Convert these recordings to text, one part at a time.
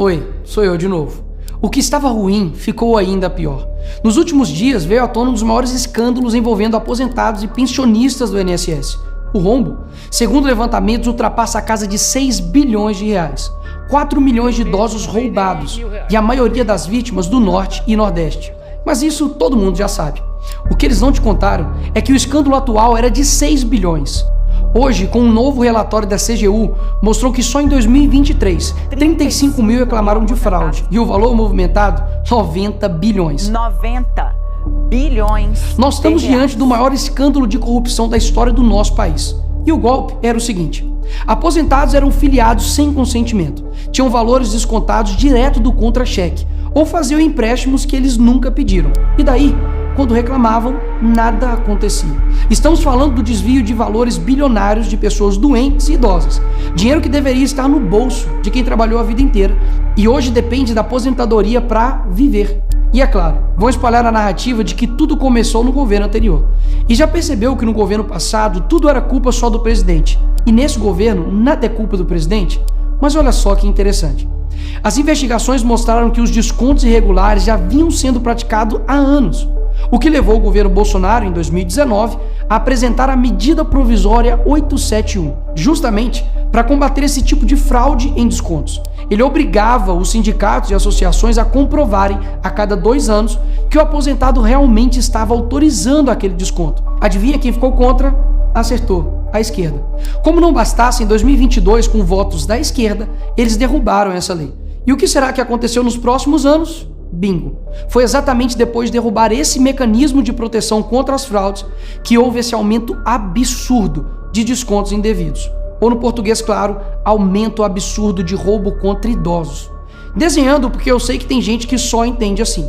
Oi, sou eu de novo. O que estava ruim ficou ainda pior. Nos últimos dias veio à tona um dos maiores escândalos envolvendo aposentados e pensionistas do INSS. O rombo, segundo levantamentos, ultrapassa a casa de 6 bilhões de reais. 4 milhões de idosos roubados e a maioria das vítimas do Norte e Nordeste. Mas isso todo mundo já sabe. O que eles não te contaram é que o escândalo atual era de 6 bilhões. Hoje, com um novo relatório da CGU, mostrou que só em 2023, 35 mil reclamaram de fraude e o valor movimentado, 90 bilhões. 90 bilhões. Nós estamos diante do maior escândalo de corrupção da história do nosso país. E o golpe era o seguinte: aposentados eram filiados sem consentimento, tinham valores descontados direto do contra-cheque ou faziam empréstimos que eles nunca pediram. E daí, quando reclamavam, nada acontecia. Estamos falando do desvio de valores bilionários de pessoas doentes e idosas. Dinheiro que deveria estar no bolso de quem trabalhou a vida inteira e hoje depende da aposentadoria para viver. E é claro, vão espalhar a narrativa de que tudo começou no governo anterior. E já percebeu que no governo passado tudo era culpa só do presidente. E nesse governo nada é culpa do presidente? Mas olha só que interessante. As investigações mostraram que os descontos irregulares já vinham sendo praticados há anos. O que levou o governo Bolsonaro, em 2019, a apresentar a medida provisória 871, justamente para combater esse tipo de fraude em descontos. Ele obrigava os sindicatos e associações a comprovarem, a cada 2 anos, que o aposentado realmente estava autorizando aquele desconto. Adivinha quem ficou contra? Acertou, a esquerda. Como não bastasse, em 2022, com votos da esquerda, eles derrubaram essa lei. E o que será que aconteceu nos próximos anos? Bingo! Foi exatamente depois de derrubar esse mecanismo de proteção contra as fraudes que houve esse aumento absurdo de descontos indevidos. Ou no português claro, aumento absurdo de roubo contra idosos. Desenhando porque eu sei que tem gente que só entende assim.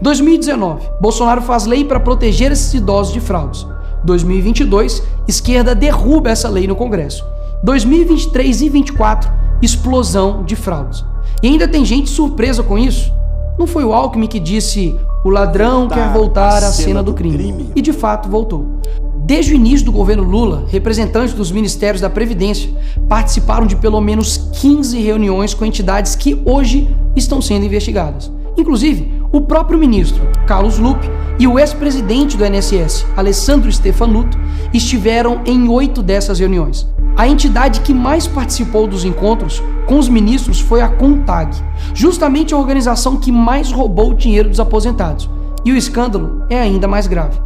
2019, Bolsonaro faz lei para proteger esses idosos de fraudes. 2022, esquerda derruba essa lei no Congresso. 2023 e 2024, explosão de fraudes. E ainda tem gente surpresa com isso. Não foi o Alckmin que disse: o ladrão quer voltar à cena do crime. E de fato voltou. Desde o início do governo Lula, representantes dos ministérios da Previdência participaram de pelo menos 15 reuniões com entidades que hoje estão sendo investigadas. Inclusive, o próprio ministro Carlos Lupe e o ex-presidente do INSS, Alessandro Stefanuto, estiveram em 8 dessas reuniões. A entidade que mais participou dos encontros com os ministros foi a CONTAG, justamente a organização que mais roubou o dinheiro dos aposentados. E o escândalo é ainda mais grave.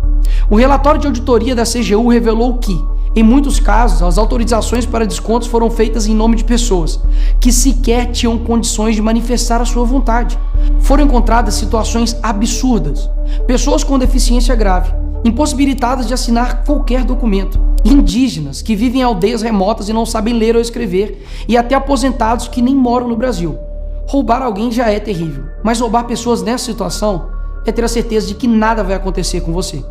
O relatório de auditoria da CGU revelou que, em muitos casos, as autorizações para descontos foram feitas em nome de pessoas que sequer tinham condições de manifestar a sua vontade. Foram encontradas situações absurdas. Pessoas com deficiência grave, impossibilitadas de assinar qualquer documento, indígenas que vivem em aldeias remotas e não sabem ler ou escrever, e até aposentados que nem moram no Brasil. Roubar alguém já é terrível, mas roubar pessoas nessa situação é ter a certeza de que nada vai acontecer com você.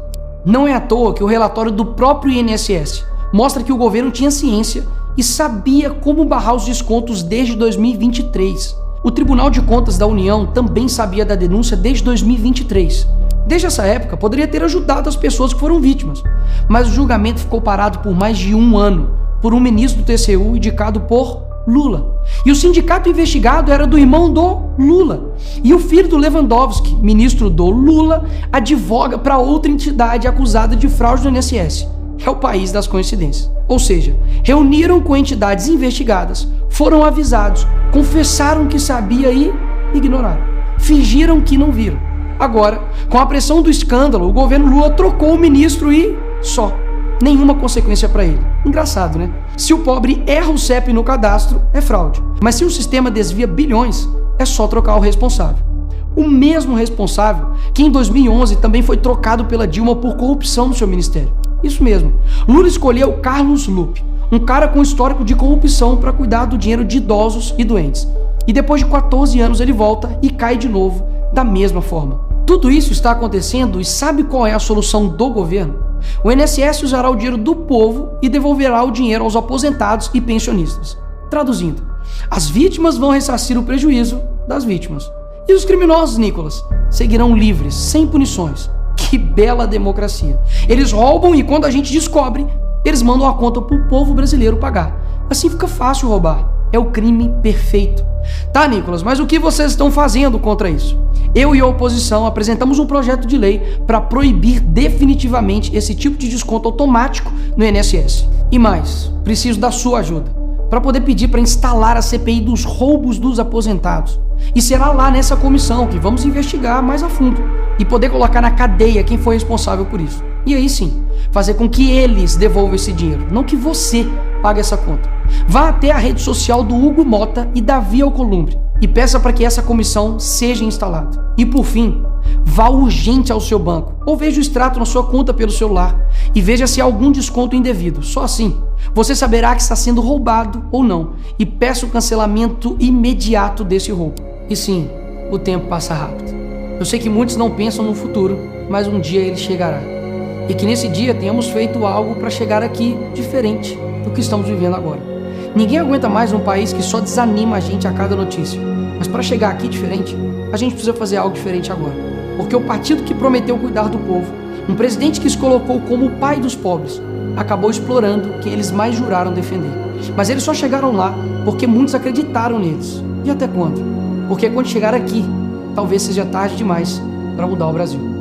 Não é à toa que o relatório do próprio INSS mostra que o governo tinha ciência e sabia como barrar os descontos desde 2023. O Tribunal de Contas da União também sabia da denúncia desde 2023. Desde essa época, poderia ter ajudado as pessoas que foram vítimas, mas o julgamento ficou parado por mais de 1 ano, por um ministro do TCU indicado por Lula. E o sindicato investigado era do irmão do Lula. E o filho do Lewandowski, ministro do Lula, advoga para outra entidade acusada de fraude do INSS. É o país das coincidências. Ou seja, reuniram com entidades investigadas, foram avisados, confessaram que sabia e ignoraram. Fingiram que não viram. Agora, com a pressão do escândalo, o governo Lula trocou o ministro e só. Nenhuma consequência para ele. Engraçado, né? Se o pobre erra o CEP no cadastro, é fraude. Mas se o sistema desvia bilhões, é só trocar o responsável. O mesmo responsável que em 2011 também foi trocado pela Dilma por corrupção no seu ministério. Isso mesmo. Lula escolheu Carlos Lupe, um cara com histórico de corrupção para cuidar do dinheiro de idosos e doentes. E depois de 14 anos ele volta e cai de novo da mesma forma. Tudo isso está acontecendo e sabe qual é a solução do governo? O INSS usará o dinheiro do povo e devolverá o dinheiro aos aposentados e pensionistas. Traduzindo, as vítimas vão ressarcir o prejuízo das vítimas. E os criminosos, Nicolas, seguirão livres, sem punições. Que bela democracia. Eles roubam e quando a gente descobre, eles mandam a conta pro povo brasileiro pagar. Assim fica fácil roubar. É o crime perfeito. Tá, Nicolas, mas o que vocês estão fazendo contra isso? Eu e a oposição apresentamos um projeto de lei para proibir definitivamente esse tipo de desconto automático no INSS. E mais, preciso da sua ajuda para poder pedir para instalar a CPI dos roubos dos aposentados. E será lá nessa comissão que vamos investigar mais a fundo e poder colocar na cadeia quem foi responsável por isso. E aí sim, fazer com que eles devolvam esse dinheiro, não que você pague essa conta. Vá até a rede social do Hugo Mota e Davi Alcolumbre e peça para que essa comissão seja instalada. E por fim, vá urgente ao seu banco ou veja o extrato na sua conta pelo celular e veja se há algum desconto indevido. Só assim, você saberá que está sendo roubado ou não e peça o cancelamento imediato desse roubo. E sim, o tempo passa rápido. Eu sei que muitos não pensam no futuro, mas um dia ele chegará. E que nesse dia tenhamos feito algo para chegar aqui diferente do que estamos vivendo agora. Ninguém aguenta mais um país que só desanima a gente a cada notícia. Mas para chegar aqui diferente, a gente precisa fazer algo diferente agora. Porque o partido que prometeu cuidar do povo, um presidente que se colocou como o pai dos pobres, acabou explorando quem eles mais juraram defender. Mas eles só chegaram lá porque muitos acreditaram neles. E até quando? Porque quando chegar aqui, talvez seja tarde demais para mudar o Brasil.